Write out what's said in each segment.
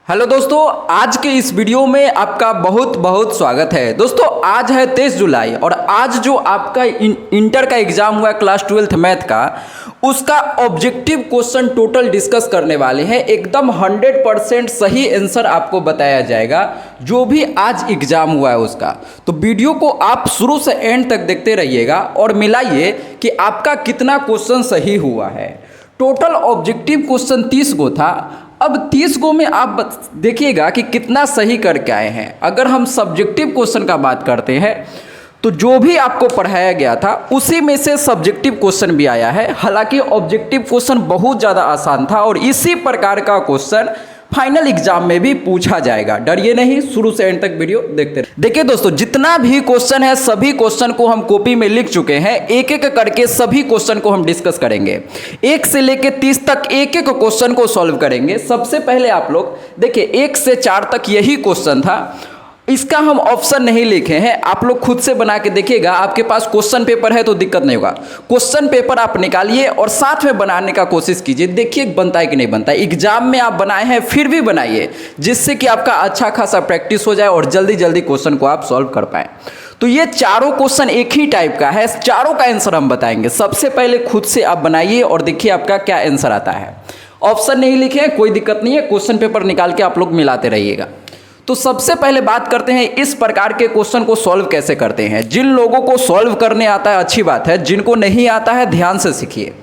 Hello दोस्तों, आज के इस वीडियो में आपका बहुत बहुत स्वागत है। दोस्तों आज है 23 जुलाई और आज जो आपका इंटर का एग्जाम हुआ है क्लास 12th मैथ का, उसका ऑब्जेक्टिव क्वेश्चन टोटल डिस्कस करने वाले हैं। एकदम 100% सही आंसर आपको बताया जाएगा जो भी आज एग्जाम हुआ है उसका। तो वीडियो को आप शुरू से एंड तक देखते रहिएगा और मिलाइए कि आपका कितना क्वेश्चन सही हुआ है। टोटल ऑब्जेक्टिव क्वेश्चन 30 गो था। अब 30 गो में आप देखिएगा कि कितना सही करके आए हैं। अगर हम सब्जेक्टिव क्वेश्चन का बात करते हैं तो जो भी आपको पढ़ाया गया था उसी में से सब्जेक्टिव क्वेश्चन भी आया है। हालांकि ऑब्जेक्टिव क्वेश्चन बहुत ज़्यादा आसान था और इसी प्रकार का क्वेश्चन फाइनल एग्जाम में भी पूछा जाएगा। डरिए नहीं, शुरू से एंड तक वीडियो देखते रहिए। देखिए दोस्तों, जितना भी क्वेश्चन है सभी क्वेश्चन को हम कॉपी में लिख चुके हैं। एक एक करके सभी क्वेश्चन को हम डिस्कस करेंगे। 1 से लेके 30 तक एक एक क्वेश्चन को सॉल्व करेंगे। सबसे पहले आप लोग देखिए 1 से 4 तक यही क्वेश्चन था। इसका हम ऑप्शन नहीं लिखे हैं, आप लोग खुद से बना के देखिएगा। आपके पास क्वेश्चन पेपर है तो दिक्कत नहीं होगा। क्वेश्चन पेपर आप निकालिए और साथ में बनाने का कोशिश कीजिए, देखिए बनता है कि नहीं बनता है। एग्जाम में आप बनाए हैं फिर भी बनाइए, जिससे कि आपका अच्छा खासा प्रैक्टिस हो जाए और जल्दी जल्दी क्वेश्चन को आप सॉल्व कर पाएँ। तो ये चारों क्वेश्चन एक ही टाइप का है, चारों का आंसर हम बताएंगे। सबसे पहले खुद से आप बनाइए और देखिए आपका क्या आंसर आता है। ऑप्शन नहीं लिखे कोई दिक्कत नहीं है, क्वेश्चन पेपर निकाल के आप लोग मिलाते रहिएगा। तो सबसे पहले बात करते हैं इस प्रकार के क्वेश्चन को सॉल्व कैसे करते हैं। जिन लोगों को सॉल्व करने आता है अच्छी बात है, जिनको नहीं आता है ध्यान से सीखिए।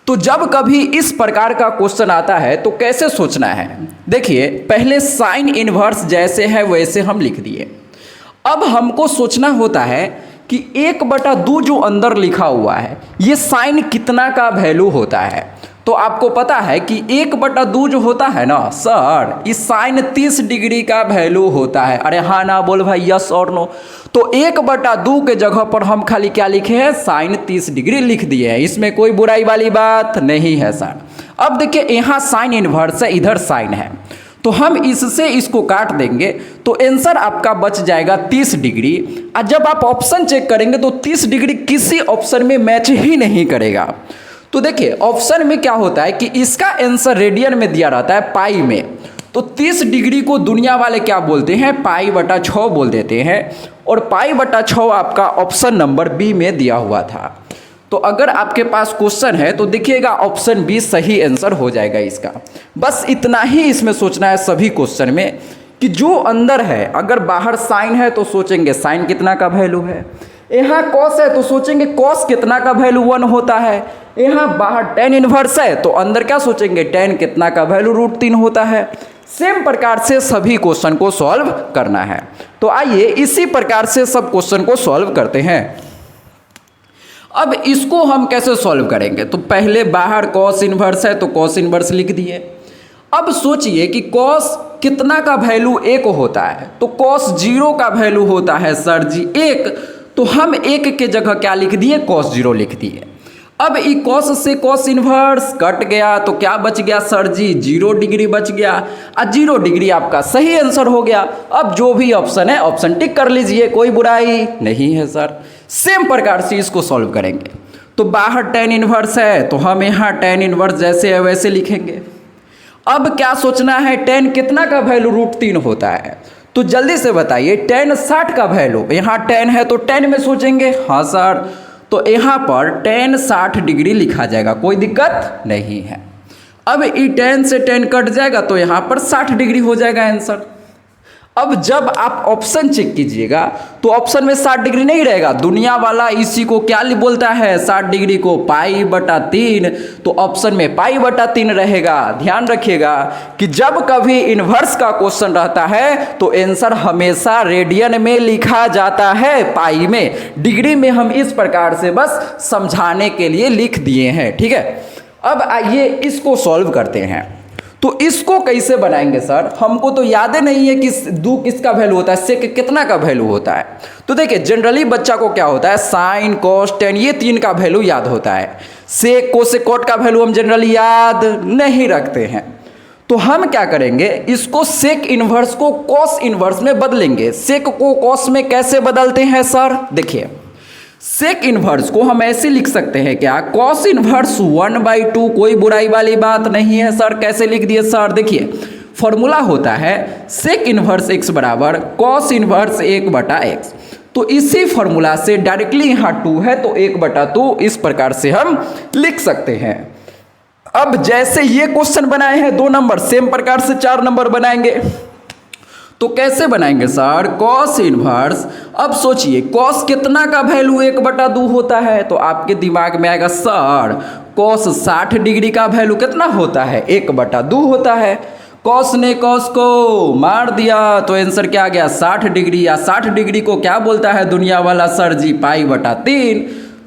तो जब कभी इस प्रकार का क्वेश्चन आता है तो कैसे सोचना है, देखिए पहले साइन इनवर्स जैसे है वैसे हम लिख दिए। अब हमको सोचना होता है कि 1/2 जो अंदर लिखा हुआ है ये साइन कितना का वैल्यू होता है। तो आपको पता है कि 1/2 जो होता है ना सर, इस साइन 30 डिग्री का वैल्यू होता है। अरे हाँ ना बोल भाई, यस और नो। तो 1/2 के जगह पर हम खाली क्या लिखे हैं, साइन 30 डिग्री लिख दिए हैं। इसमें कोई बुराई वाली बात नहीं है सर। अब देखिए यहाँ साइन इनवर्स है, इधर साइन है, तो हम इससे इसको काट देंगे तो आंसर आपका बच जाएगा 30 डिग्री। और जब आप ऑप्शन चेक करेंगे तो 30 डिग्री किसी ऑप्शन में मैच ही नहीं करेगा। तो देखिए ऑप्शन में क्या होता है कि इसका आंसर रेडियन में दिया रहता है, पाई में। तो 30 डिग्री को दुनिया वाले क्या बोलते हैं, पाई/6 बोल देते हैं। और पाई/6 आपका ऑप्शन नंबर बी में दिया हुआ था। तो अगर आपके पास क्वेश्चन है तो देखिएगा ऑप्शन बी सही आंसर हो जाएगा इसका। बस इतना ही इसमें सोचना है सभी क्वेश्चन में कि जो अंदर है, अगर बाहर साइन है तो सोचेंगे साइन कितना का वैल्यू है। यहाँ कॉस है तो सोचेंगे कॉस कितना का वैल्यू 1 होता है। यहाँ बाहर टेन इनवर्स है तो अंदर क्या सोचेंगे, टेन कितना का वैल्यू √3 होता है। सेम प्रकार से सभी क्वेश्चन को सॉल्व करना है। तो आइए इसी प्रकार से सब क्वेश्चन को सॉल्व करते हैं। अब इसको हम कैसे सॉल्व करेंगे, तो पहले बाहर कॉस इनवर्स है तो कॉस इनवर्स लिख दिए। अब सोचिए कि कॉस कितना का वैल्यू 1 होता है, तो कॉस 0 का वैल्यू होता है सर जी 1। तो हम 1 के जगह क्या लिख दिए, cos 0 लिख दिए। अब ई cos से cos इनवर्स कट गया तो क्या बच गया सर जी, 0 डिग्री बच गया। और 0 डिग्री आपका सही आंसर हो गया। अब जो भी ऑप्शन है ऑप्शन टिक कर लीजिए, कोई बुराई नहीं है सर। सेम प्रकार से इसको सॉल्व करेंगे। तो बाहर टेन इनवर्स है तो हम यहाँ टेन इनवर्स जैसे है वैसे लिखेंगे। अब क्या सोचना है, टेन कितना का वैल्यू √3 होता है। तो जल्दी से बताइए टेन 60 का वैल्यू, यहाँ टेन है तो 10 में सोचेंगे, हाँ सर। तो यहाँ पर टेन 60 डिग्री लिखा जाएगा, कोई दिक्कत नहीं है। अब ई 10 से 10 कट जाएगा तो यहाँ पर 60 डिग्री हो जाएगा आंसर। अब जब आप ऑप्शन चेक कीजिएगा तो ऑप्शन में 60 डिग्री नहीं रहेगा। दुनिया वाला इसी को क्या बोलता है, 60 डिग्री को पाई/3। तो ऑप्शन में पाई/3 रहेगा। ध्यान रखिएगा कि जब कभी इनवर्स का क्वेश्चन रहता है तो आंसर हमेशा रेडियन में लिखा जाता है, पाई में। डिग्री में हम इस प्रकार से बस समझाने के लिए लिख दिए हैं, ठीक है। अब आइए इसको सॉल्व करते हैं। तो इसको कैसे बनाएंगे सर, हमको तो याद नहीं है कि 2 किसका वैल्यू होता है, सेक कितना का वैल्यू होता है। तो देखिए जनरली बच्चा को क्या होता है, साइन कॉस टेन ये 3 का वैल्यू याद होता है। सेक को से कॉट का वैल्यू हम जनरली याद नहीं रखते हैं। तो हम क्या करेंगे, इसको सेक इनवर्स को कॉस इनवर्स में बदलेंगे। सेक को कॉस में कैसे बदलते हैं सर, देखिए सेक इनवर्स को हम ऐसे लिख सकते हैं क्या, कॉस इनवर्स 1/2। कोई बुराई वाली बात नहीं है सर। कैसे लिख दिए सर, देखिए फॉर्मूला होता है सेक इन्वर्स एक्स बराबर कॉस इन्वर्स 1/x। तो इसी फॉर्मूला से डायरेक्टली यहाँ 2 है तो 1/2 इस प्रकार से हम लिख सकते हैं। अब जैसे ये क्वेश्चन बनाए हैं 2 नंबर, सेम प्रकार से 4 नंबर बनाएंगे। तो कैसे बनाएंगे सर? कॉस इनवर्स, अब सोचिए कॉस कितना का वैल्यू 1/2 होता है, तो आपके दिमाग में आएगा सर कॉस 60 डिग्री का वैल्यू कितना होता है? 1/2 होता है। कॉस ने कॉस को मार दिया तो आंसर क्या आ गया? 60 डिग्री। या 60 डिग्री को क्या बोलता है दुनिया वाला सर जी? π/3।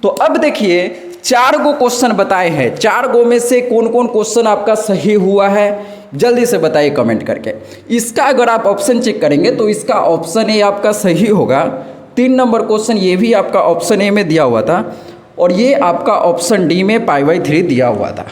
तो अब देखिए 4 गो क्वेश्चन बताए हैं, 4 गो में से कौन कौन क्वेश्चन आपका सही हुआ है जल्दी से बताइए कमेंट करके। इसका अगर आप ऑप्शन चेक करेंगे तो इसका ऑप्शन ए आपका सही होगा। 3 नंबर क्वेश्चन ये भी आपका ऑप्शन ए में दिया हुआ था और ये आपका ऑप्शन डी में π/3 दिया हुआ था।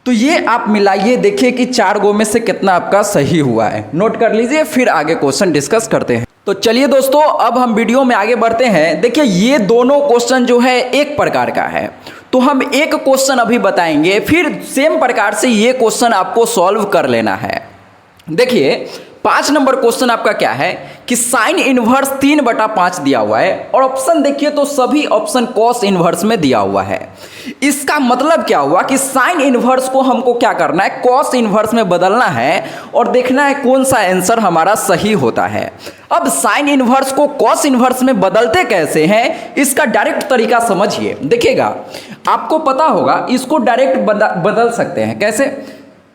तो ये आप मिलाइए, देखिए कि 4 गो में से कितना आपका सही हुआ है। नोट कर लीजिए, फिर आगे क्वेश्चन डिस्कस करते हैं। तो चलिए दोस्तों अब हम वीडियो में आगे बढ़ते हैं। देखिए ये दोनों क्वेश्चन जो है एक प्रकार का है, तो हम एक क्वेश्चन अभी बताएंगे, फिर सेम प्रकार से ये क्वेश्चन आपको सॉल्व कर लेना है। देखिए 5 नंबर क्वेश्चन आपका क्या है कि साइन इनवर्स 3/5 दिया हुआ है और ऑप्शन देखिए तो सभी ऑप्शन कॉस इनवर्स में दिया हुआ है। इसका मतलब क्या हुआ कि साइन इनवर्स को हमको क्या करना है? कॉस इनवर्स में बदलना है और देखना है कौन सा आंसर हमारा सही होता है। अब साइन इनवर्स को कॉस इनवर्स में बदलते कैसे हैं, इसका डायरेक्ट तरीका समझिए। देखिएगा आपको पता होगा इसको डायरेक्ट बदल सकते हैं। कैसे?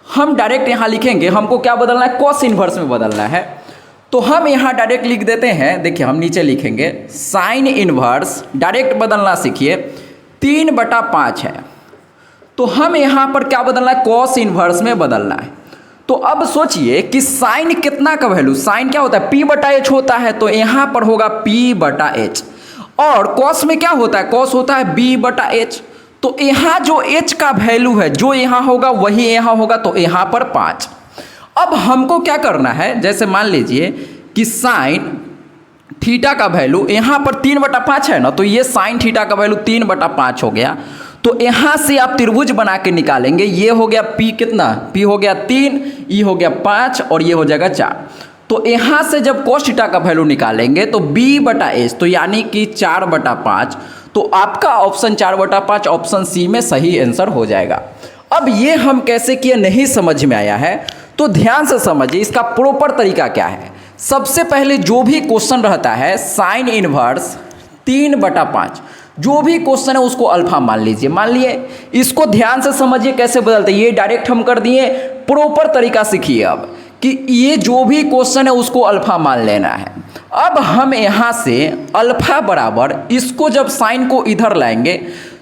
हम डायरेक्ट यहाँ लिखेंगे, हमको क्या बदलना है? कॉस इनवर्स में बदलना है। तो हम यहाँ डायरेक्ट लिख देते हैं। देखिए हम नीचे लिखेंगे साइन इनवर्स, डायरेक्ट बदलना सीखिए, 3/5 है। तो हम यहाँ पर क्या बदलना है? कॉस इनवर्स में बदलना है। तो अब सोचिए कि साइन कितना का वैल्यू, साइन क्या होता है? p/h होता है, तो यहाँ पर होगा p/h। और कॉस में क्या होता है? कॉस होता है b/h। तो यहाँ जो h का वैल्यू है जो यहाँ होगा वही यहाँ होगा, तो यहाँ पर 5। अब हमको क्या करना है? जैसे मान लीजिए कि साइन थीटा का वैल्यू यहाँ पर 3/5 है ना, तो ये साइन थीटा का वैल्यू 3/5 हो गया। तो यहाँ से आप त्रिभुज बना के निकालेंगे। ये हो गया p कितना? p हो गया 3, ये हो गया 5 और ये हो जाएगा 4। तो यहाँ से जब cos थीटा का वैल्यू निकालेंगे तो b/h, तो यानी कि 4/5। तो आपका ऑप्शन 4/5 ऑप्शन सी में सही आंसर हो जाएगा। अब ये हम कैसे किए नहीं समझ में आया है तो ध्यान से समझिए इसका प्रॉपर तरीका क्या है। सबसे पहले जो भी क्वेश्चन रहता है साइन इनवर्स 3/5, जो भी क्वेश्चन है उसको अल्फा मान लीजिए। मान लिए, इसको ध्यान से समझिए कैसे बदलते हैं। ये डायरेक्ट हम कर दिए, प्रॉपर तरीका सीखिए अब कि ये जो भी क्वेश्चन है उसको अल्फा मान लेना है। अब हम यहाँ से अल्फा बराबर, इसको जब साइन को इधर लाएंगे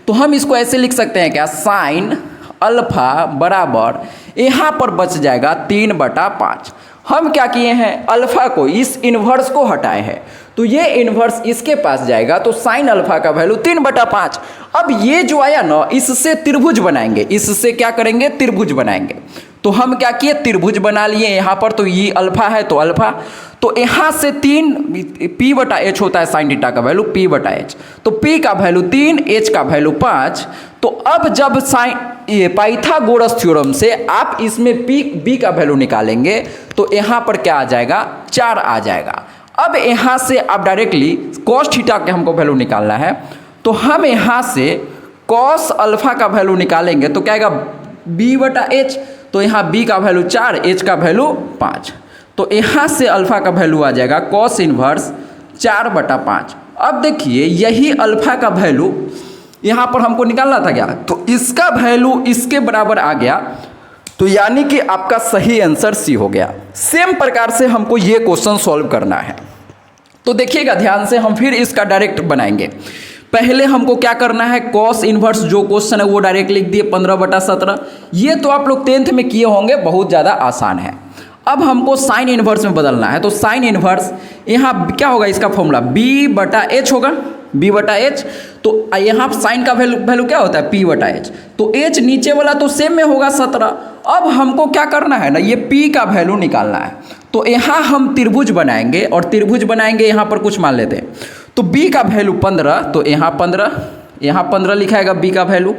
तो हम इसको ऐसे लिख सकते हैं क्या? साइन अल्फा बराबर यहाँ पर बच जाएगा 3/5। हम क्या किए हैं? अल्फा को, इस इन्वर्स को हटाए हैं, तो ये इन्वर्स इसके पास जाएगा, तो साइन अल्फा का वैल्यू 3/5। अब ये जो आया ना, इससे त्रिभुज बनाएंगे। इससे क्या करेंगे? त्रिभुज बनाएंगे। तो हम क्या किए? त्रिभुज बना लिए यहाँ पर। तो ये अल्फा है तो अल्फा, तो यहाँ से 3 p/h होता है साइन थीटा का वैल्यू p/h। तो p का वैल्यू 3, h का वैल्यू 5। तो अब जब साइन ये पाइथागोरस थ्योरम से आप इसमें b का वैल्यू निकालेंगे तो यहाँ पर क्या आ जाएगा? 4 आ जाएगा। अब यहाँ से आप डायरेक्टली cos थीटा के हमको वैल्यू निकालना है, तो हम यहाँ से cos अल्फा का वैल्यू निकालेंगे तो क्या आएगा? b/h। तो यहाँ b का वैल्यू 4, h का वैल्यू 5। तो यहाँ से अल्फा का वैल्यू आ जाएगा कॉस इनवर्स 4/5। अब देखिए यही अल्फा का वैल्यू यहाँ पर हमको निकालना था क्या? तो इसका वैल्यू इसके बराबर आ गया, तो यानी कि आपका सही आंसर सी हो गया। सेम प्रकार से हमको ये क्वेश्चन सॉल्व करना है। तो देखिएगा ध्यान से, हम फिर इसका डायरेक्ट बनाएंगे। पहले हमको क्या करना है? कॉस इनवर्स जो क्वेश्चन है वो डायरेक्ट लिख दिए 15/17। ये तो आप लोग 10th में किए होंगे, बहुत ज़्यादा आसान है। अब हमको साइन इनवर्स में बदलना है, तो साइन इनवर्स यहाँ क्या होगा? इसका फॉर्मूला b/h होगा, b/h। तो यहाँ साइन का वैल्यू क्या होता है? p/h। तो h नीचे वाला तो सेम में होगा 17। अब हमको क्या करना है ना, ये p का वैल्यू निकालना है। तो यहाँ हम त्रिभुज बनाएंगे और त्रिभुज बनाएंगे यहाँ पर कुछ मान लेते हैं। तो b का वैल्यू 15, तो यहाँ 15, यहाँ 15 लिखा है बी का वैल्यू,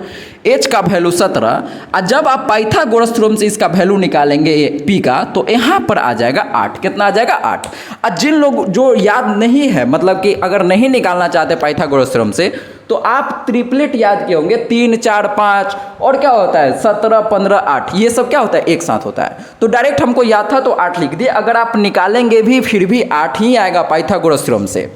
एच का वैल्यू 17, और जब आप पाइथागोरस थ्योरम से इसका वैल्यू निकालेंगे पी का तो यहाँ पर आ जाएगा 8। कितना आ जाएगा 8। और जिन लोग जो याद नहीं है, मतलब कि अगर नहीं निकालना चाहते पाइथागोरस थ्योरम से, तो आप ट्रिपलेट याद किए होंगे 3 4 5 और क्या होता है 17 15 8, ये सब क्या होता है एक साथ होता है। तो डायरेक्ट हमको याद था तो 8 लिख दिए। अगर आप निकालेंगे भी फिर भी 8 ही आएगा पाइथागोरस थ्योरम से।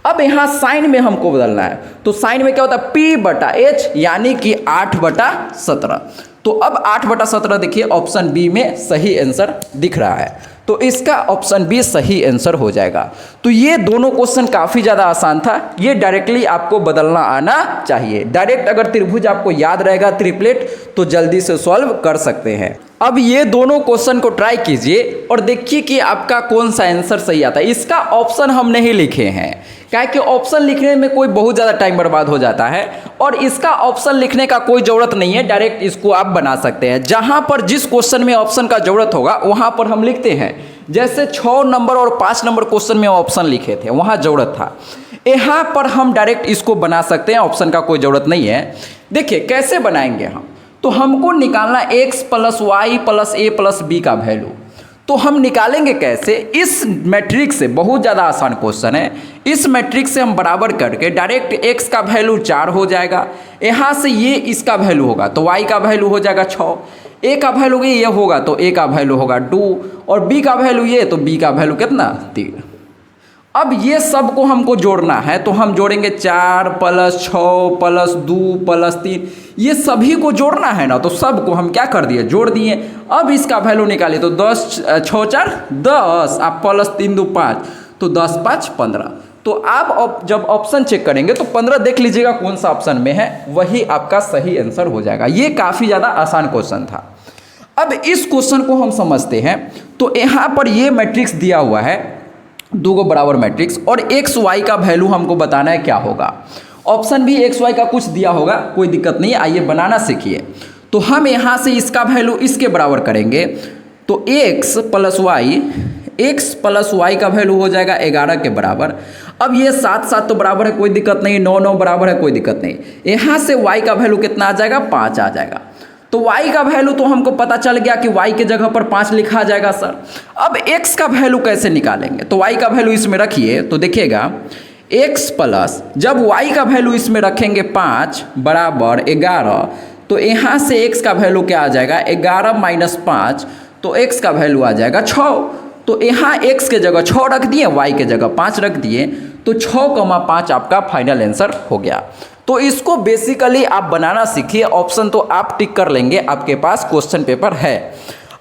अब यहाँ साइन में हमको बदलना है, तो साइन में क्या होता है P बटा H, यानी कि 8 बटा 17। तो अब 8 बटा 17 देखिए ऑप्शन बी में सही आंसर दिख रहा है, तो इसका ऑप्शन बी सही आंसर हो जाएगा। तो ये दोनों क्वेश्चन काफ़ी ज़्यादा आसान था, ये डायरेक्टली आपको बदलना आना चाहिए। डायरेक्ट अगर त्रिभुज आपको याद रहेगा ट्रिपलेट तो जल्दी से सॉल्व कर सकते हैं। अब ये दोनों क्वेश्चन को ट्राई कीजिए और देखिए कि आपका कौन सा आंसर सही आता है। इसका ऑप्शन हम नहीं लिखे हैं, क्या कि ऑप्शन लिखने में कोई बहुत ज़्यादा टाइम बर्बाद हो जाता है, और इसका ऑप्शन लिखने का कोई ज़रूरत नहीं है, डायरेक्ट इसको आप बना सकते हैं। जहाँ पर जिस क्वेश्चन में ऑप्शन का ज़रूरत होगा वहाँ पर हम लिखते हैं। जैसे 6 नंबर और 5 नंबर क्वेश्चन में ऑप्शन लिखे थे, वहाँ ज़रूरत था। यहाँ पर हम डायरेक्ट इसको बना सकते हैं, ऑप्शन का कोई ज़रूरत नहीं है। देखिए कैसे बनाएंगे हम, तो हमको निकालना x प्लस वाई प्लस ए प्लस बी का वैल्यू। तो हम निकालेंगे कैसे, इस मैट्रिक्स से, बहुत ज़्यादा आसान क्वेश्चन है। इस मैट्रिक्स से हम बराबर करके डायरेक्ट x का वैल्यू 4 हो जाएगा, यहाँ से ये इसका वैल्यू होगा तो y का वैल्यू हो जाएगा 6, a का वैल्यू ये होगा तो a का वैल्यू होगा 2, और b का वैल्यू ये तो b का वैल्यू कितना 3। अब ये सब को हमको जोड़ना है, तो हम जोड़ेंगे 4 प्लस 6 प्लस 2 प्लस 3, ये सभी को जोड़ना है ना, तो सब को हम क्या कर दिए जोड़ दिए। अब इसका वैल्यू निकालिए तो 10 6 4 10, आप प्लस 3 2 5, तो 10 5 15। तो आप जब ऑप्शन चेक करेंगे तो 15 देख लीजिएगा कौन सा ऑप्शन में है, वही आपका सही आंसर हो जाएगा। ये काफ़ी ज़्यादा आसान क्वेश्चन था। अब इस क्वेश्चन को हम समझते हैं। तो यहाँ पर ये मैट्रिक्स दिया हुआ है, दो को बराबर मैट्रिक्स, और एक्स वाई का वैल्यू हमको बताना है क्या होगा। ऑप्शन भी एक्स वाई का कुछ दिया होगा, कोई दिक्कत नहीं है, आइए बनाना सीखिए। तो हम यहाँ से इसका वैल्यू इसके बराबर करेंगे, तो एक्स प्लस वाई का वैल्यू हो जाएगा 11 के बराबर। अब ये 7 7 तो बराबर है, कोई दिक्कत नहीं, 9 9 बराबर है, कोई दिक्कत नहीं। यहाँ से वाई का वैल्यू कितना आ जाएगा 5 आ जाएगा। तो y का वैल्यू तो हमको पता चल गया कि y के जगह पर 5 लिखा जाएगा सर। अब x का वैल्यू कैसे निकालेंगे, तो y का वैल्यू इसमें रखिए तो देखिएगा x प्लस, जब y का वैल्यू इसमें रखेंगे 5 बराबर 11, तो यहाँ से x का वैल्यू क्या आ जाएगा 11 माइनस 5, तो x का वैल्यू आ जाएगा 6। तो यहाँ x के जगह 6 रख दिए, y के जगह 5 रख दिए, तो 6,5 आपका फाइनल आंसर हो गया। तो इसको बेसिकली आप बनाना सीखिए, ऑप्शन तो आप टिक कर लेंगे, आपके पास क्वेश्चन पेपर है।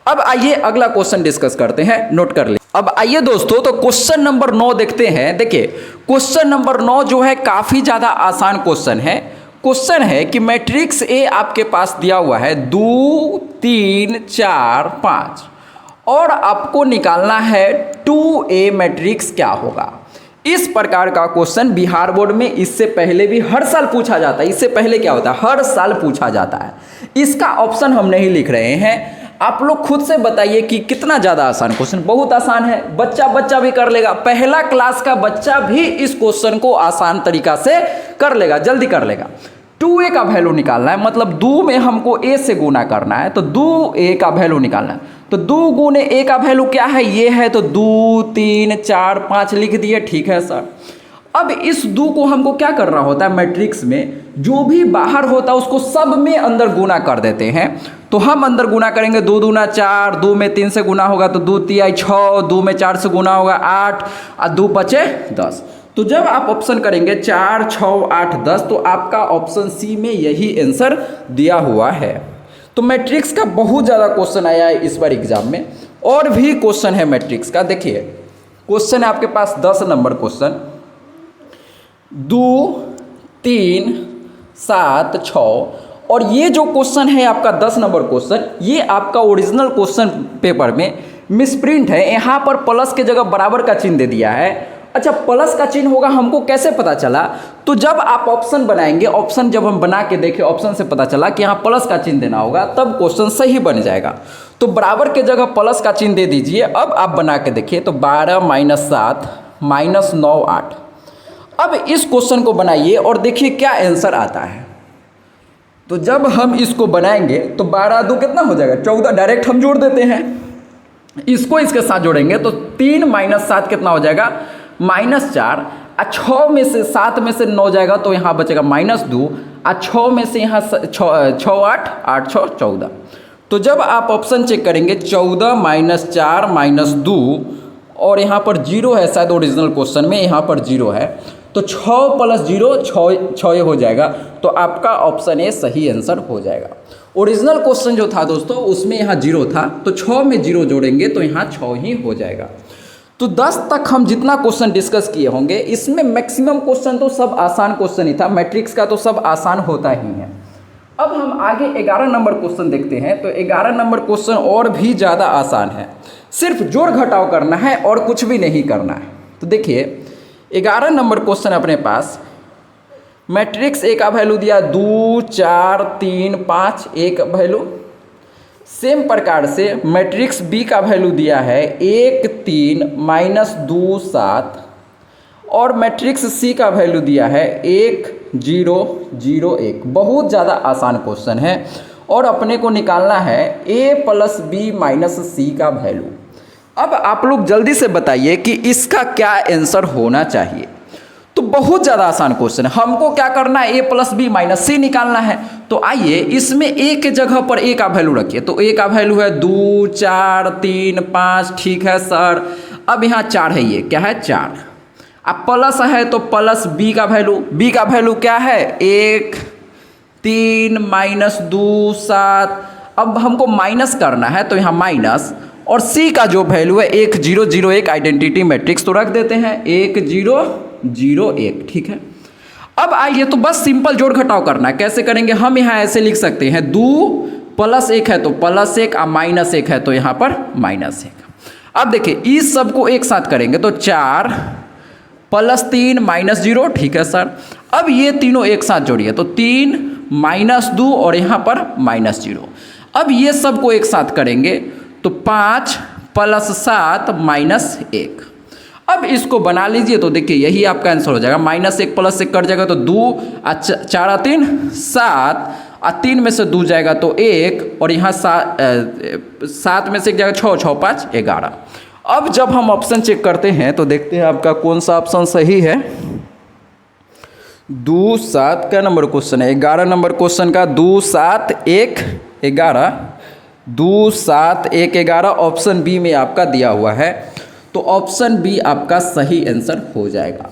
अब आइए अगला क्वेश्चन डिस्कस करते हैं, नोट कर ले। अब आइए दोस्तों, तो क्वेश्चन नंबर 9 देखते हैं। देखिए क्वेश्चन नंबर 9 जो है काफ़ी ज़्यादा आसान क्वेश्चन है। क्वेश्चन है कि मैट्रिक्स ए आपके पास दिया हुआ है 2 3 4 5, और आपको निकालना है 2a मैट्रिक्स क्या होगा। इस प्रकार का क्वेश्चन बिहार बोर्ड में इससे पहले भी हर साल पूछा जाता है। इससे पहले क्या होता है, हर साल पूछा जाता है। इसका ऑप्शन हम नहीं लिख रहे हैं, आप लोग खुद से बताइए कि कितना ज़्यादा आसान क्वेश्चन। बहुत आसान है, बच्चा भी कर लेगा, पहला क्लास का बच्चा भी इस क्वेश्चन को आसान तरीका से कर लेगा, जल्दी कर लेगा। 2a का वैल्यू निकालना है, मतलब 2 में हमको a से गुना करना है, तो 2a का वैल्यू निकालना है। तो 2 गुने a का वैल्यू क्या है, ये है, तो 2 3 4 5 लिख दिए, ठीक है सर। अब इस 2 को हमको क्या करना होता है, मैट्रिक्स में जो भी बाहर होता है उसको सब में अंदर गुना कर देते हैं। तो हम अंदर गुना करेंगे, 2 दूना 4, 2 में 3 से गुना होगा तो 2 3 6, 2 में 4 से गुना होगा 8, और 2 बचे 10। तो जब आप ऑप्शन करेंगे 4 6 8 10, तो आपका ऑप्शन सी में यही आंसर दिया हुआ है। तो मैट्रिक्स का बहुत ज़्यादा क्वेश्चन आया है इस बार एग्जाम में, और भी क्वेश्चन है मैट्रिक्स का। देखिए क्वेश्चन है आपके पास 10 नंबर क्वेश्चन, 2 3 7 6, और ये जो क्वेश्चन है आपका 10 नंबर क्वेश्चन, ये आपका ओरिजिनल क्वेश्चन पेपर में मिसप्रिंट है। यहाँ पर प्लस के जगह बराबर का चिन्ह दे दिया है। अच्छा, प्लस का चिन्ह होगा, हमको कैसे पता चला, तो जब आप ऑप्शन बनाएंगे, ऑप्शन जब हम बना के देखें, ऑप्शन से पता चला कि यहाँ प्लस का चिन्ह देना होगा, तब क्वेश्चन सही बन जाएगा। तो बराबर के जगह प्लस का चिन्ह दे दीजिए। अब आप बना के देखिए, तो 12 माइनस 7 माइनस 9 8। अब इस क्वेश्चन को बनाइए और देखिए क्या आंसर आता है। तो जब हम इसको बनाएंगे तो 12 2 कितना हो जाएगा 14, डायरेक्ट हम जोड़ देते हैं। इसको इसके साथ जोड़ेंगे तो 3 - 7 कितना हो जाएगा -4, 6 में से 7 में से 9 जाएगा तो यहाँ बचेगा -2, 6 में से यहाँ 6 8 8 6 14। तो जब आप ऑप्शन चेक करेंगे 14 - 4 - 2 और यहाँ पर 0 है, शायद ओरिजिनल क्वेश्चन में यहाँ पर 0 है, तो 6 + 0 6 हो जाएगा। तो आपका ऑप्शन ए सही आंसर हो जाएगा। ओरिजिनल क्वेश्चन जो था दोस्तों उसमें यहाँ 0 था, तो 6 में 0 जोड़ेंगे तो यहाँ 6 ही हो जाएगा। तो 10 तक हम जितना क्वेश्चन डिस्कस किए होंगे इसमें मैक्सिमम क्वेश्चन तो सब आसान क्वेश्चन ही था, मैट्रिक्स का तो सब आसान होता ही है। अब हम आगे 11 नंबर क्वेश्चन देखते हैं। तो 11 नंबर क्वेश्चन और भी ज़्यादा आसान है, सिर्फ जोड़ घटाव करना है और कुछ भी नहीं करना है। तो देखिए 11 नंबर क्वेश्चन अपने पास मैट्रिक्स ए का वैल्यू दिया 2 4 3 5, ए का वैल्यू। सेम प्रकार से मैट्रिक्स बी का वैल्यू दिया है 1 3 -2 7 और मैट्रिक्स सी का वैल्यू दिया है 1 0 0 1। बहुत ज़्यादा आसान क्वेश्चन है और अपने को निकालना है a + b - c का वैल्यू। अब आप लोग जल्दी से बताइए कि इसका क्या आंसर होना चाहिए। तो बहुत ज़्यादा आसान क्वेश्चन है, हमको क्या करना है a + b - c निकालना है। तो आइए इसमें a के जगह पर a का वैल्यू रखिए। तो a का वैल्यू है 2 4 3 5, ठीक है सर। अब यहाँ 4 है, ये क्या है 4। अब प्लस है तो प्लस b का वैल्यू क्या है 1 3 -2 7। अब हमको माइनस करना है तो यहाँ माइनस, और c का जो वैल्यू है 1 0 0 1 आइडेंटिटी मैट्रिक्स तो रख देते हैं 1 0 0 1, ठीक है। अब आइए तो बस सिंपल जोड़ घटाव करना है। कैसे करेंगे, हम यहाँ ऐसे लिख सकते हैं 2 + 1 है तो +1 और -1 है तो यहाँ पर -1। अब देखिए इस सब को एक साथ करेंगे तो 4 + 3 -0, ठीक है सर। अब ये तीनों एक साथ जोड़िए तो 3 -2 और यहाँ पर -0। अब ये सब को एक साथ करेंगे तो 5 + 7 -1। अब इसको बना लीजिए तो देखिए यही आपका आंसर हो जाएगा। -1 + 1 कट जाएगा तो 2 4 3 7 और 3 में से 2 जाएगा तो 1 और यहाँ 7 में से 1 जाएगा 6 6 5 11। अब जब हम ऑप्शन चेक करते हैं तो देखते हैं आपका कौन सा ऑप्शन सही है। 2 7 का नंबर क्वेश्चन है, 11 नंबर क्वेश्चन का 2 7 1 11, 2 7 1 11 ऑप्शन बी में आपका दिया हुआ है। तो ऑप्शन बी आपका सही आंसर हो जाएगा।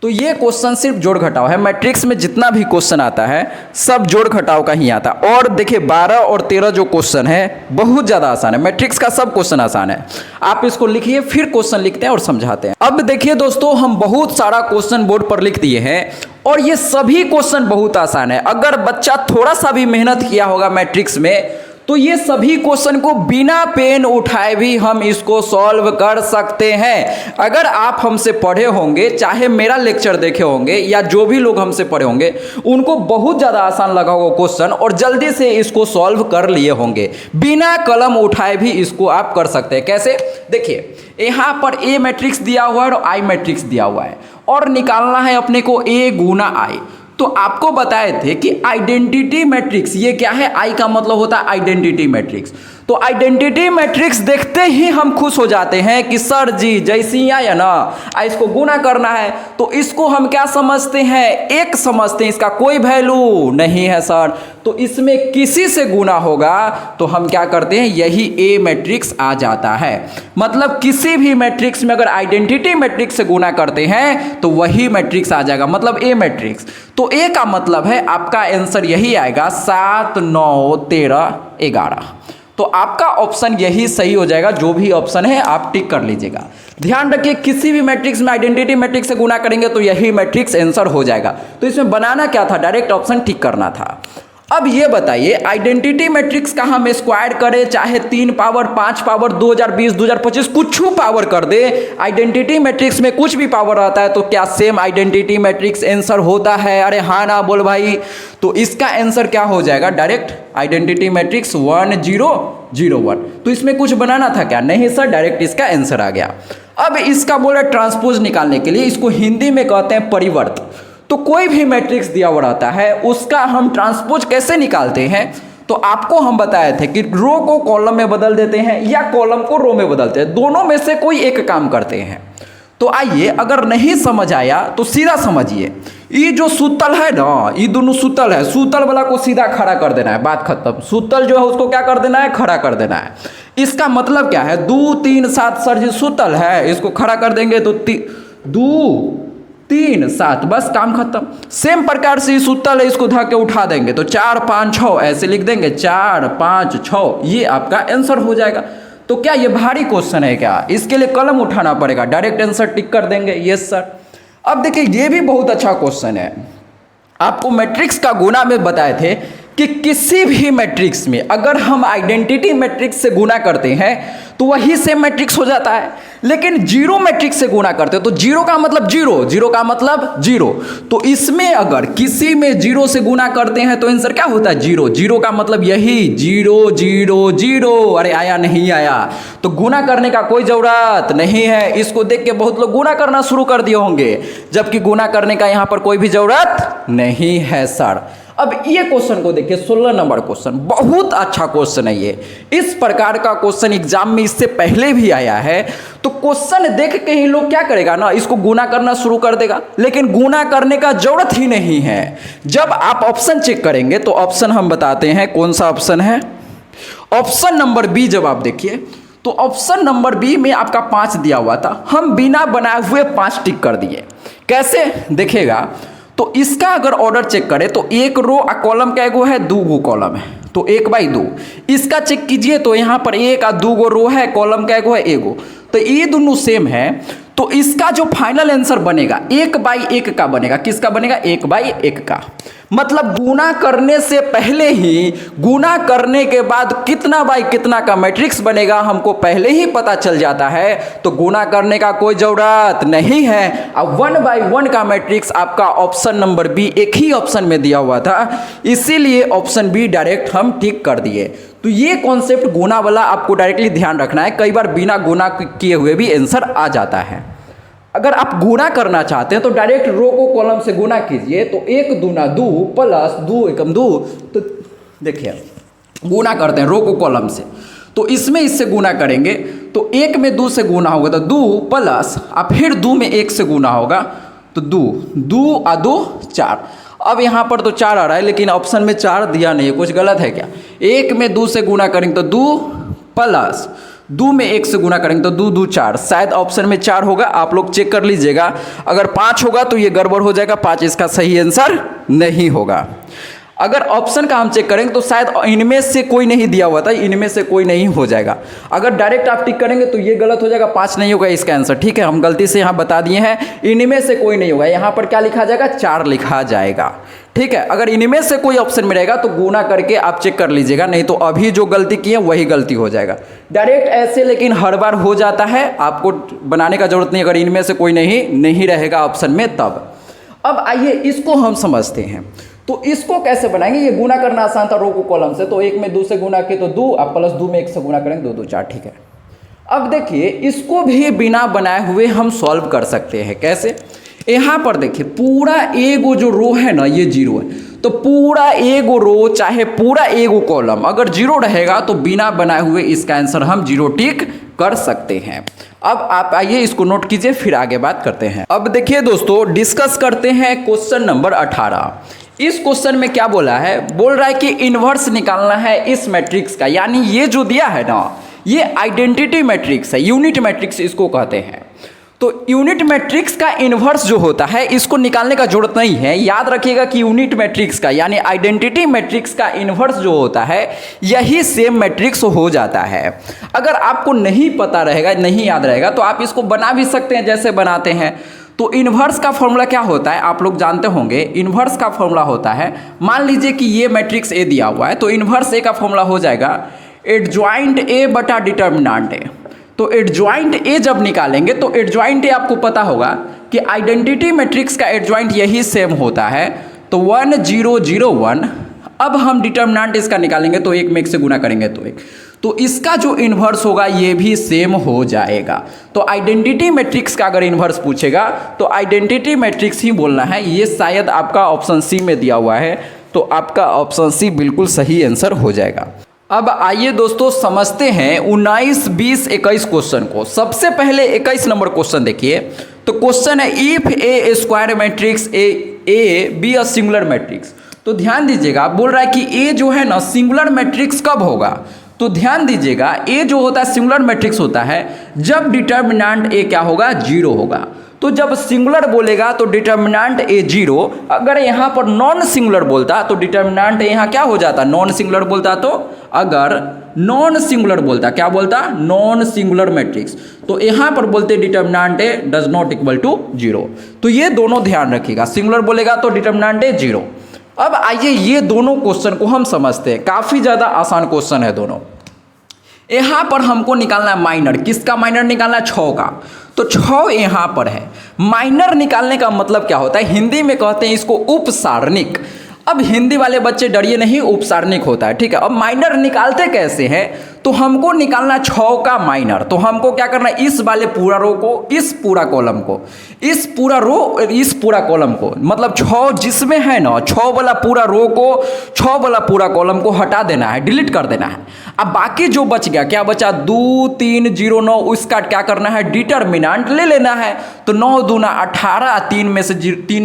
तो ये क्वेश्चन सिर्फ जोड़ घटाव है, मैट्रिक्स में जितना भी क्वेश्चन आता है सब जोड़ घटाव का ही आता है। और देखिए 12 और 13 जो क्वेश्चन है बहुत ज़्यादा आसान है, मैट्रिक्स का सब क्वेश्चन आसान है। आप इसको लिखिए फिर क्वेश्चन लिखते हैं और समझाते हैं। अब देखिए दोस्तों हम बहुत सारा क्वेश्चन बोर्ड पर लिख दिए हैं और ये सभी क्वेश्चन बहुत आसान है। अगर बच्चा थोड़ा सा भी मेहनत किया होगा मैट्रिक्स में तो ये सभी क्वेश्चन को बिना पेन उठाए भी हम इसको सॉल्व कर सकते हैं। अगर आप हमसे पढ़े होंगे, चाहे मेरा लेक्चर देखे होंगे या जो भी लोग हमसे पढ़े होंगे, उनको बहुत ज़्यादा आसान लगा होगा क्वेश्चन और जल्दी से इसको सॉल्व कर लिए होंगे। बिना कलम उठाए भी इसको आप कर सकते हैं। कैसे, देखिए यहाँ पर ए मैट्रिक्स दिया हुआ है और आई मैट्रिक्स दिया हुआ है और निकालना है अपने को ए गुना आई। तो आपको बताए थे कि आइडेंटिटी मैट्रिक्स ये क्या है, आई का मतलब होता है आइडेंटिटी मैट्रिक्स। तो आइडेंटिटी मैट्रिक्स देखते ही हम खुश हो जाते हैं कि सर जी जैसी आया ना इसको गुना करना है तो इसको हम क्या समझते हैं, एक समझते हैं, इसका कोई वैल्यू नहीं है सर। तो इसमें किसी से गुना होगा तो हम क्या करते हैं, यही ए मैट्रिक्स आ जाता है। मतलब किसी भी मैट्रिक्स में अगर आइडेंटिटी मैट्रिक्स से गुना करते हैं तो वही मैट्रिक्स आ जाएगा, मतलब ए मैट्रिक्स। तो ए का मतलब है आपका आंसर यही आएगा 7 9 13 11। तो आपका ऑप्शन यही सही हो जाएगा। जो भी ऑप्शन है आप टिक कर लीजिएगा। ध्यान रखिए किसी भी मैट्रिक्स में आइडेंटिटी मैट्रिक्स से गुना करेंगे तो यही मैट्रिक्स आंसर हो जाएगा। तो इसमें बनाना क्या था, डायरेक्ट ऑप्शन टिक करना था। अब ये बताइए आइडेंटिटी मैट्रिक्स का हम स्क्वायर करें, चाहे 3 पावर 5 पावर 2020 2025 कुछ पावर कर दे, आइडेंटिटी मैट्रिक्स में कुछ भी पावर आता है तो क्या सेम आइडेंटिटी मैट्रिक्स आंसर होता है? अरे हाँ ना बोल भाई। तो इसका आंसर क्या हो जाएगा, डायरेक्ट आइडेंटिटी मैट्रिक्स 1 0 0 1। तो इसमें कुछ बनाना था क्या? नहीं सर, डायरेक्ट इसका आंसर आ गया। अब इसका बोला ट्रांसपोज निकालने के लिए, इसको हिंदी में कहते हैं परिवर्त। तो कोई भी मैट्रिक्स दिया हुआ रहता है उसका हम ट्रांसपोज कैसे निकालते हैं, तो आपको हम बताए थे कि रो को कॉलम में बदल देते हैं या कॉलम को रो में बदलते हैं, दोनों में से कोई एक काम करते हैं। तो आइए, अगर नहीं समझ आया तो सीधा समझिए, ये जो सूतल है ना, ये दोनों सूतल है, सूतल वाला को सीधा खड़ा कर देना है, बात खत्म। सूतल जो है उसको क्या कर देना है, खड़ा कर देना है। इसका मतलब क्या है, 2 3 7 सर जी सूतल है, इसको खड़ा कर देंगे तो 2 3 7, बस काम खत्म। सेम प्रकार से सूतल है, इसको धा के उठा देंगे तो 4 5 6 ऐसे लिख देंगे, 4 5 6, ये आपका आंसर हो जाएगा। तो क्या ये भारी क्वेश्चन है क्या, इसके लिए कलम उठाना पड़ेगा, डायरेक्ट आंसर टिक कर देंगे, यस सर। अब देखिए ये भी बहुत अच्छा क्वेश्चन है। आपको मैट्रिक्स का गुना में बताए थे कि किसी भी मैट्रिक्स में अगर हम आइडेंटिटी मैट्रिक्स से गुना करते हैं तो वही सेम मैट्रिक्स हो जाता है, लेकिन जीरो मैट्रिक्स से गुना करते हैं तो जीरो का मतलब जीरो, जीरो का मतलब जीरो। तो इसमें अगर किसी में जीरो से गुना करते हैं तो आंसर क्या होता है, जीरो। जीरो का मतलब यही, जीरो जीरो जीरो। अरे आया नहीं आया, तो गुना करने का कोई जरूरत नहीं है। इसको देख के बहुत लोग गुना करना शुरू कर दिए होंगे, जबकि गुना करने का यहाँ पर कोई भी जरूरत नहीं है सर। अब ये क्वेश्चन को देखिए, 16 नंबर क्वेश्चन, बहुत अच्छा क्वेश्चन है ये। इस प्रकार का क्वेश्चन एग्जाम में इससे पहले भी आया है। तो क्वेश्चन देख के ही लोग क्या करेगा ना, इसको गुना करना शुरू कर देगा, लेकिन गुना करने का जरूरत ही नहीं है। जब आप ऑप्शन चेक करेंगे तो ऑप्शन हम बताते हैं कौन सा ऑप्शन है। ऑप्शन नंबर बी जब आप देखिए तो ऑप्शन नंबर बी में आपका 5 दिया हुआ था, हम बिना बनाए हुए 5 टिक कर दिए। कैसे देखिएगा, तो इसका अगर ऑर्डर चेक करें तो एक रो कॉलम का एगो है, 2 गो कॉलम है, तो 1/2। इसका चेक कीजिए तो यहाँ पर 1 और 2 गो रो है, कॉलम का एगो है, एगो, तो ये दोनों सेम है। तो इसका जो फाइनल आंसर बनेगा 1/1 का बनेगा। किसका बनेगा, 1/1 का। मतलब गुना करने से पहले ही, गुना करने के बाद कितना बाई कितना का मैट्रिक्स बनेगा हमको पहले ही पता चल जाता है, तो गुना करने का कोई जरूरत नहीं है। अब 1/1 का मैट्रिक्स आपका ऑप्शन नंबर बी एक ही ऑप्शन में दिया हुआ था, इसीलिए ऑप्शन बी डायरेक्ट हम टिक कर दिए। तो ये कॉन्सेप्ट गुना वाला आपको डायरेक्टली ध्यान रखना है, कई बार बिना गुना किए हुए भी आंसर आ जाता है। अगर आप गुना करना चाहते हैं तो डायरेक्ट रो को कॉलम से गुना कीजिए, तो 1 दूना 2 प्लस 2 एकम 2, तो देखिए गुना करते हैं रो को कॉलम से, तो इसमें इससे गुना करेंगे तो 1 में 2 से गुना होगा तो 2 प्लस, अब फिर 2 में 1 से गुना होगा तो 2 2 और 2 4। अब यहाँ पर तो 4 आ रहा है, लेकिन ऑप्शन में 4 दिया नहीं है, कुछ गलत है क्या। 1 में 2 से गुना करेंगे तो 2 प्लस 2 में 1 से गुना करेंगे तो 2 2 4, शायद ऑप्शन में 4 होगा, आप लोग चेक कर लीजिएगा। अगर 5 होगा तो ये गड़बड़ हो जाएगा, 5 इसका सही आंसर नहीं होगा। अगर ऑप्शन का हम चेक करेंगे तो शायद इनमें से कोई नहीं दिया हुआ था, इनमें से कोई नहीं हो जाएगा। अगर डायरेक्ट आप टिक करेंगे तो ये गलत हो जाएगा, 5 नहीं होगा इसका आंसर। ठीक है, हम गलती से यहाँ बता दिए हैं, इनमें से कोई नहीं होगा, यहाँ पर क्या लिखा जाएगा, 4 लिखा जाएगा। ठीक है, अगर इनमें से कोई ऑप्शन में रहेगा तो गुना करके आप चेक कर लीजिएगा, नहीं तो अभी जो गलती की है वही गलती हो जाएगा। डायरेक्ट ऐसे लेकिन हर बार हो जाता है, आपको बनाने का जरूरत नहीं, अगर इनमें से कोई नहीं रहेगा ऑप्शन में तब। अब आइए इसको हम समझते हैं, तो इसको कैसे बनाएंगे। ये गुना करना आसान था रो को कॉलम से, तो 1 में 2 से गुना किए तो 2, अब प्लस 2 में 1 से गुना करेंगे 2 2 4। ठीक है, अब देखिए इसको भी बिना बनाए हुए हम सॉल्व कर सकते हैं। कैसे, यहाँ पर देखिए पूरा एगो जो रो है ना ये 0 है, तो पूरा एगो रो चाहे पूरा एगो कॉलम अगर 0 रहेगा तो बिना बनाए हुए इसका आंसर हम 0 टिक कर सकते हैं। अब आप आइए इसको नोट कीजिए, फिर आगे बात करते हैं। अब देखिए दोस्तों, डिस्कस करते हैं क्वेश्चन नंबर 18। इस क्वेश्चन में क्या बोला है, बोल रहा है कि इनवर्स निकालना है इस मैट्रिक्स का, यानी ये जो दिया है ना ये आइडेंटिटी मैट्रिक्स है, यूनिट मैट्रिक्स इसको कहते हैं। तो यूनिट मैट्रिक्स का इन्वर्स जो होता है इसको निकालने का जरूरत नहीं है। याद रखिएगा कि यूनिट मैट्रिक्स का यानी आइडेंटिटी मैट्रिक्स का इन्वर्स जो होता है यही सेम मैट्रिक्स हो जाता है। अगर आपको नहीं पता रहेगा, नहीं याद रहेगा, तो आप इसको बना भी सकते हैं जैसे बनाते हैं। तो इन्वर्स का फॉर्मूला क्या होता है आप लोग जानते होंगे। इन्वर्स का फॉर्मूला होता है, मान लीजिए कि ये मैट्रिक्स ए दिया हुआ है, तो इन्वर्स ए का फॉर्मूला हो जाएगा एडजॉइंट ए बटा डिटर्मिनेंट ए। तो एडजॉइंट ए जब निकालेंगे तो एडजॉइंट ए आपको पता होगा कि आइडेंटिटी मैट्रिक्स का एडजॉइंट यही सेम होता है, तो 1 0 0 1। अब हम डिटर्मिनेंट इसका निकालेंगे तो 1 में 1 से गुना करेंगे तो 1, तो इसका जो इन्वर्स होगा ये भी सेम हो जाएगा। तो आइडेंटिटी मैट्रिक्स का अगर इन्वर्स पूछेगा तो आइडेंटिटी मैट्रिक्स ही बोलना है। ये शायद आपका ऑप्शन सी में दिया हुआ है, तो आपका ऑप्शन सी बिल्कुल सही आंसर हो जाएगा। अब आइए दोस्तों समझते हैं 19, 20, 21 क्वेश्चन को। सबसे पहले 21 नंबर क्वेश्चन देखिए। तो क्वेश्चन है if A square matrix A be a singular matrix. तो ध्यान दीजिएगा, बोल रहा है कि ए जो है ना सिंगुलर मैट्रिक्स कब होगा। तो ध्यान दीजिएगा, ए जो होता है सिंगुलर मैट्रिक्स होता है जब डिटर्मिनेंट ए क्या होगा, 0 होगा। तो जब सिंगुलर बोलेगा तो डिटर्मिनेंट ए 0। अगर यहाँ पर नॉन सिंगुलर बोलता तो डिटर्मिनेंट यहाँ क्या हो जाता, नॉन सिंगुलर बोलता। तो अगर नॉन सिंगुलर बोलता, क्या बोलता, नॉन सिंगुलर मैट्रिक्स, तो यहाँ पर बोलते determinant A does not equal to 0। तो ये दोनों ध्यान रखिएगा, सिंगुलर बोलेगा तो डिटर्मिनेंट ए 0। अब आइए ये दोनों क्वेश्चन को हम समझते हैं, काफ़ी ज़्यादा आसान क्वेश्चन है दोनों। यहाँ पर हमको निकालना है माइनर, किसका माइनर निकालना है, 6 का। तो 6 यहाँ पर है। माइनर निकालने का मतलब क्या होता है, हिंदी में कहते हैं इसको उपसारणिक। अब हिंदी वाले बच्चे डरिए नहीं, उपसारणिक होता है, ठीक है। अब माइनर निकालते कैसे हैं, तो हमको निकालना 6 का माइनर। तो हमको क्या करना है, इस वाले पूरा रो को, इस पूरा कॉलम को, इस पूरा रो, इस पूरा कॉलम को, मतलब 6 जिसमें है ना, 6 वाला पूरा रो को, 6 वाला पूरा कॉलम को हटा देना है, डिलीट कर देना है। अब बाकी जो बच गया, क्या बचा, 2, 3, 0, 9, उसका क्या करना है, डिटर्मिनेंट ले लेना है। तो 9 दूना 18, 3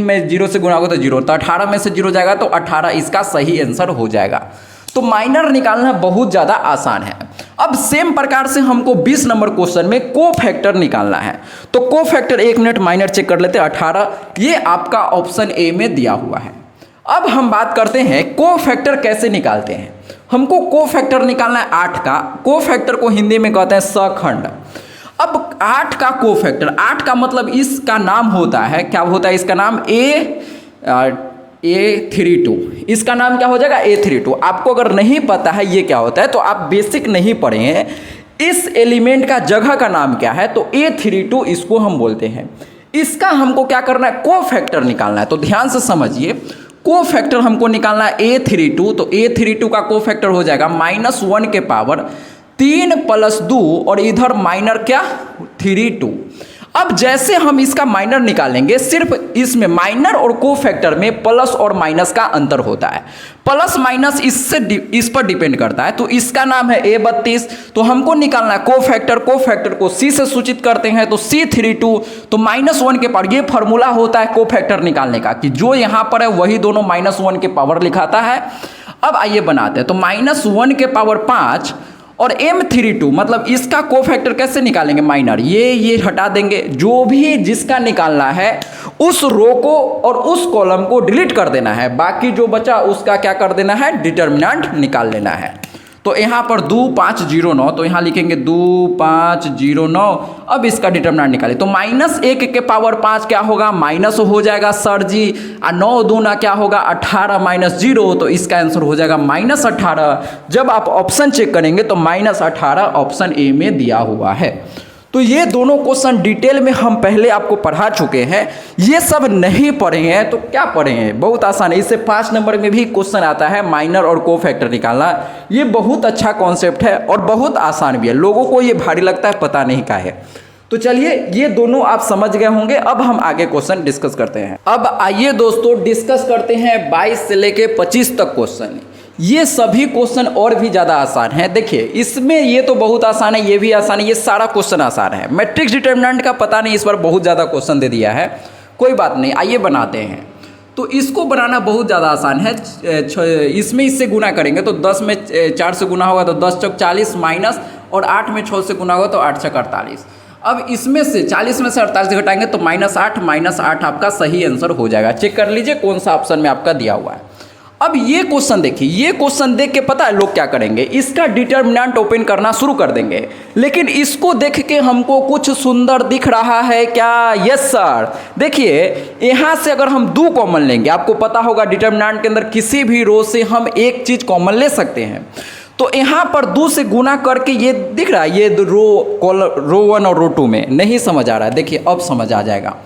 में 0 से गुणा होगा तो 0, तो 18 में से 0 जाएगा तो 18 इसका सही आंसर हो जाएगा। तो माइनर निकालना बहुत ज़्यादा आसान है। अब सेम प्रकार से हमको 20 नंबर क्वेश्चन में कोफैक्टर निकालना है। तो कोफैक्टर, 1 मिनट माइनर चेक कर लेते हैं, 18, ये आपका ऑप्शन ए में दिया हुआ है। अब हम बात करते हैं कोफैक्टर कैसे निकालते हैं। हमको कोफैक्टर निकालना है 8 का। कोफैक्टर को हिंदी में कहते हैं सखंड। अब 8 का कोफैक्टर, 8 का मतलब इसका नाम होता है, क्या होता है इसका नाम, A32। इसका नाम क्या हो जाएगा, A32। आपको अगर नहीं पता है ये क्या होता है तो आप बेसिक नहीं पढ़े हैं। इस एलिमेंट का जगह का नाम क्या है, तो A32 इसको हम बोलते हैं। इसका हमको क्या करना है, कोफैक्टर निकालना है। तो ध्यान से समझिए, कोफैक्टर हमको निकालना है A32। तो A32 का कोफैक्टर हो जाएगा -1 के पावर 3 + 2 और इधर माइनर क्या, 32। अब जैसे हम इसका माइनर निकालेंगे, सिर्फ इसमें माइनर और कोफैक्टर में प्लस और माइनस का अंतर होता है। प्लस माइनस इस पर डिपेंड करता है। तो इसका नाम है A32। तो हमको निकालना है कोफैक्टर। कोफैक्टर को C से सूचित करते हैं, तो C32। तो -1 के पावर, ये फॉर्मूला होता है कोफैक्टर निकालने का, कि जो यहाँ पर है वही दोनों -1 के पावर लिखाता है। अब आइए बनाते हैं। तो -1 के पावर 5 और M32, मतलब इसका कोफैक्टर कैसे निकालेंगे, माइनर, ये हटा देंगे। जो भी जिसका निकालना है उस रो को और उस कॉलम को डिलीट कर देना है, बाकी जो बचा उसका क्या कर देना है, डिटर्मिनेंट निकाल लेना है। तो यहाँ पर 2509, तो यहाँ लिखेंगे 2509। अब इसका डिटर्मिनेंट निकाले, तो -1 के पावर 5 क्या होगा, माइनस हो जाएगा सर जी। 9 दूना क्या होगा, 18 - 0, तो इसका आंसर हो जाएगा -18। जब आप ऑप्शन चेक करेंगे तो -18 ऑप्शन ए में दिया हुआ है। तो ये दोनों क्वेश्चन डिटेल में हम पहले आपको पढ़ा चुके हैं। ये सब नहीं पढ़े हैं तो क्या पढ़े हैं, बहुत आसान है। इससे 5 नंबर में भी क्वेश्चन आता है माइनर और कोफैक्टर निकालना। ये बहुत अच्छा कॉन्सेप्ट है और बहुत आसान भी है। लोगों को ये भारी लगता है, पता नहीं क्या है। तो चलिए, ये दोनों आप समझ गए होंगे। अब हम आगे क्वेश्चन डिस्कस करते हैं। अब आइए दोस्तों डिस्कस करते हैं 22 से लेके 25 तक क्वेश्चन। ये सभी क्वेश्चन और भी ज़्यादा आसान है। देखिए, इसमें ये तो बहुत आसान है, ये भी आसान है, ये सारा क्वेश्चन आसान है। मैट्रिक्स डिटर्मिनेंट का पता नहीं, इस बार बहुत ज़्यादा क्वेश्चन दे दिया है, कोई बात नहीं, आइए बनाते हैं। तो इसको बनाना बहुत ज़्यादा आसान है। इसमें इससे गुना करेंगे तो 10 में 4 से गुना होगा तो 10 चौक 40 माइनस, और 8 में 6 से गुना होगा तो 8 छक 48। अब इसमें से 40 में से 48 घटाएंगे तो -8 आपका सही आंसर हो जाएगा। चेक कर लीजिए कौन सा ऑप्शन में आपका दिया हुआ है। अब ये क्वेश्चन देखिए, ये क्वेश्चन देख के पता है लोग क्या करेंगे, इसका डिटर्मिनेंट ओपन करना शुरू कर देंगे। लेकिन इसको देख के हमको कुछ सुंदर दिख रहा है क्या, यस सर। देखिए, यहाँ से अगर हम 2 कॉमन लेंगे, आपको पता होगा डिटर्मिनेंट के अंदर किसी भी रो से हम एक चीज़ कॉमन ले सकते हैं। तो यहाँ पर 2 से गुना करके ये दिख रहा है, ये रो 1 और रो 2 में नहीं समझ आ रहा है। देखिए अब समझ आ जाएगा।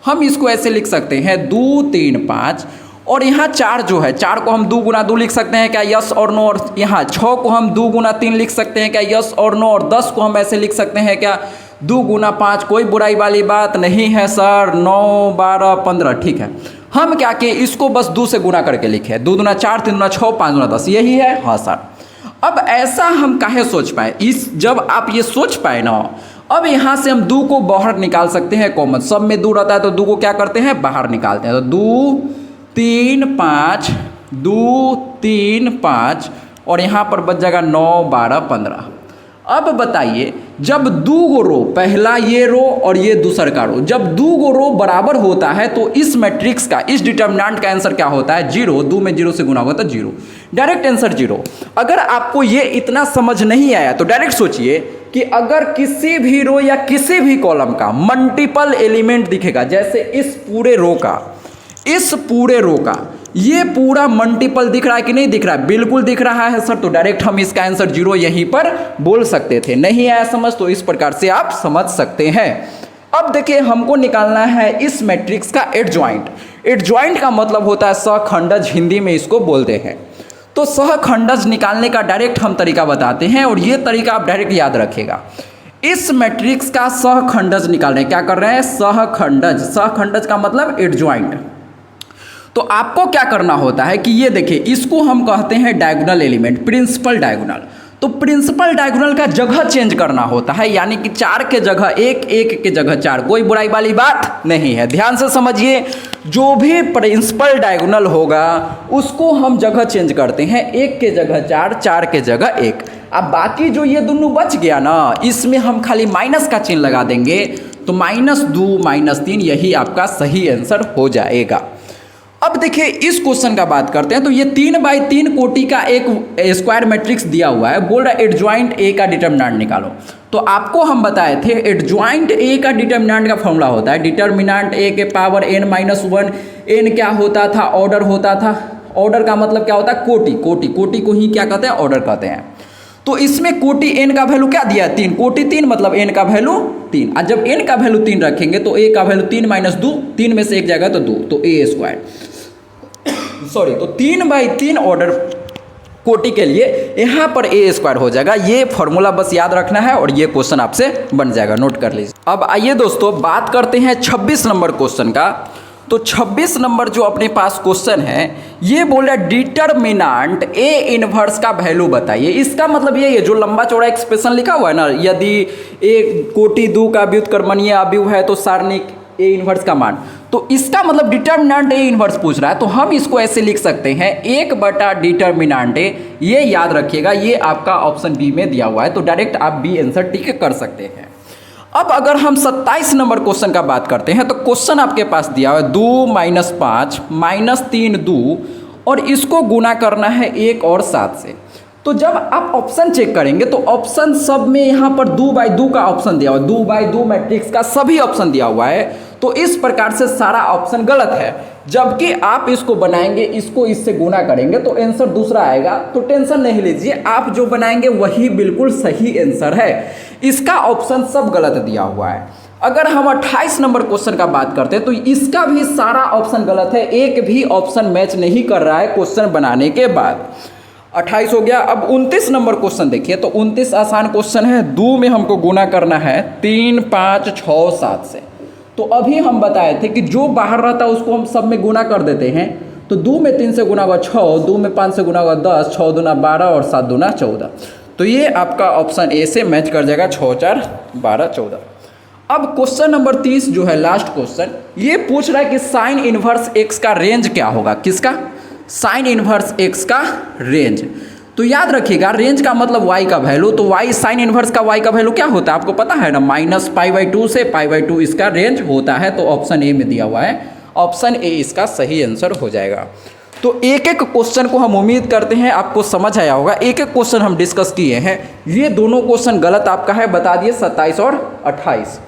हम इसको ऐसे लिख सकते हैं 2 3 5 और यहाँ 4 जो है, 4 को हम 2 गुना 2 लिख सकते हैं क्या, यस और नो। और यहाँ 6 को हम 2 गुना 3 लिख सकते हैं क्या, यस और नो। और 10 को हम ऐसे लिख सकते हैं क्या, 2 गुना 5। कोई बुराई वाली बात नहीं है सर। 9, 12, 15, ठीक है। हम क्या किए, इसको बस 2 से गुना करके लिखे, 2 दूना 4, 3 दूना 6, 5 दूना 10, यही है। हाँ सर। अब ऐसा हम काहे सोच पाए, जब आप ये सोच पाए ना, अब यहाँ से हम 2 को बाहर निकाल सकते हैं कॉमन। सब में 2 रहता है तो 2 को क्या करते हैं, बाहर निकालते हैं। तो 2, 3, 5, 2, 3, 5 और यहाँ पर बच जाएगा 9, 12, 15। अब बताइए, जब 2 गो रो, पहला ये रो और ये दूसरा का रो, जब 2 गो रो बराबर होता है तो इस मैट्रिक्स का, इस डिटर्मिनेंट का आंसर क्या होता है, 0। 2 में 0 से गुना होगा तो 0, डायरेक्ट आंसर 0। अगर आपको ये इतना समझ नहीं आया तो डायरेक्ट सोचिए कि अगर किसी भी रो या किसी भी कॉलम का मल्टीपल एलिमेंट दिखेगा, जैसे इस पूरे रो का ये पूरा मल्टीपल दिख रहा है कि नहीं दिख रहा है, बिल्कुल दिख रहा है सर। तो डायरेक्ट हम इसका आंसर 0 यहीं पर बोल सकते थे। नहीं आया समझ तो इस प्रकार से आप समझ सकते हैं। अब देखिए, हमको निकालना है इस मैट्रिक्स का एडजॉइंट। एडजॉइंट का मतलब होता है सहखंडज, हिंदी में इसको बोलते हैं। तो सहखंडज निकालने का डायरेक्ट हम तरीका बताते हैं और ये तरीका आप डायरेक्ट याद रखिएगा। इस मैट्रिक्स का सहखंडज निकालने, क्या कर रहे हैं, सहखंडज। सहखंडज का मतलब एडजॉइंट। तो आपको क्या करना होता है कि ये देखिए, इसको हम कहते हैं डायगोनल एलिमेंट, प्रिंसिपल डायगोनल। तो प्रिंसिपल डायगोनल का जगह चेंज करना होता है, यानी कि 4 के जगह 1, 1 के जगह 4। कोई बुराई वाली बात नहीं है, ध्यान से समझिए। जो भी प्रिंसिपल डायगोनल होगा उसको हम जगह चेंज करते हैं, 1 के जगह 4, 4 के जगह 1। अब बाकी जो ये दोनों बच गया ना, इसमें हम खाली माइनस का चिन्ह लगा देंगे, तो -2, -3 यही आपका सही आंसर हो जाएगा। अब देखिए, इस क्वेश्चन का बात करते हैं। तो ये 3 बाई 3 कोटि का एक स्क्वायर मैट्रिक्स दिया हुआ है, बोल रहा है एडजॉइंट ए का डिटर्मिनेंट निकालो। तो आपको हम बताए थे एडजॉइंट ए का डिटर्मिनेंट का फॉर्मूला होता है डिटर्मिनेंट ए के पावर n-1। n क्या होता था, ऑर्डर होता था। ऑर्डर का मतलब क्या होता है, कोटि को ही क्या कहते हैं, ऑर्डर कहते हैं। तो इसमें कोटि n का वैल्यू क्या दिया, 3। कोटि 3 मतलब n का वैल्यू 3। और जब n का वैल्यू 3 रखेंगे तो a का वैल्यू 3 - 2, 3 में से 1 जाएगा तो 2, तो a²। सॉरी, तो 3 बाई 3 ऑर्डर कोटि के लिए यहाँ पर a² हो जाएगा। ये फॉर्मूला बस याद रखना है और ये क्वेश्चन आपसे बन जाएगा, नोट कर लीजिए। अब आइए दोस्तों, बात करते हैं 26 नंबर क्वेश्चन का। तो 26 नंबर जो अपने पास क्वेश्चन है, ये बोल रहा है डिटर्मिनेंट ए इनवर्स का वैल्यू बताइए। इसका मतलब ये है, जो लंबा चौड़ा एक्सप्रेशन लिखा हुआ है ना, यदि ए कोटि 2 का व्युत्क्रमणीय अवयव है तो सारणिक ए इनवर्स का मान। तो इसका मतलब डिटर्मिनेंट ए इनवर्स पूछ रहा है, तो हम इसको ऐसे लिख सकते हैं 1 डिटर्मिनेंट ए। ये याद रखिएगा, ये आपका ऑप्शन बी में दिया हुआ है, तो डायरेक्ट आप बी आंसर टिक कर सकते हैं। अब अगर हम 27 नंबर क्वेश्चन का बात करते हैं, तो क्वेश्चन आपके पास दिया हुआ है 2 - 5 - 3 2 और इसको गुना करना है 1 और 7 से। तो जब आप ऑप्शन चेक करेंगे तो ऑप्शन सब में यहाँ पर 2 बाई 2 का ऑप्शन दिया हुआ है, 2 बाई 2 मैट्रिक्स का सभी ऑप्शन दिया हुआ है। तो इस प्रकार से सारा ऑप्शन गलत है। जबकि आप इसको बनाएंगे, इसको इससे गुना करेंगे तो आंसर दूसरा आएगा। तो टेंशन नहीं लीजिए, आप जो बनाएंगे वही बिल्कुल सही आंसर है। इसका ऑप्शन सब गलत दिया हुआ है। अगर हम 28 नंबर क्वेश्चन का बात करते हैं तो इसका भी सारा ऑप्शन गलत है, एक भी ऑप्शन मैच नहीं कर रहा है क्वेश्चन बनाने के बाद। 28 हो गया। अब 29 नंबर क्वेश्चन देखिए, तो 29 आसान क्वेश्चन है। 2 में हमको गुना करना है 3 5 6 7 से। तो अभी हम बताए थे कि जो बाहर रहता है उसको हम सब में गुना कर देते हैं। तो 2 में 3 से गुना होगा 6, 2 में 5 से गुना होगा 10, 6 दूना 12 और 7 दूना 14। तो ये आपका ऑप्शन ए से मैच कर जाएगा, 6 4 12 14। अब क्वेश्चन नंबर 30 जो है लास्ट क्वेश्चन, ये पूछ रहा है कि साइन इनवर्स एक्स का रेंज क्या होगा। किसका? साइन इनवर्स एक्स का रेंज। तो याद रखिएगा, रेंज का मतलब y का वैल्यू। तो y साइन इनवर्स का y का वैल्यू क्या होता है आपको पता है ना, -π/2 से π/2 इसका रेंज होता है। तो ऑप्शन ए में दिया हुआ है, ऑप्शन ए इसका सही आंसर हो जाएगा। तो एक एक क्वेश्चन को हम उम्मीद करते हैं आपको समझ आया होगा। एक एक क्वेश्चन हम डिस्कस किए हैं, ये दोनों क्वेश्चन गलत आपका है, बता दिए 27 और 28।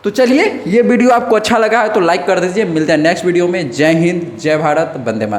तो चलिए, ये वीडियो आपको अच्छा लगा है तो लाइक कर दीजिए। मिलते हैं नेक्स्ट वीडियो में। जय हिंद, जय भारत, वंदे मातरम।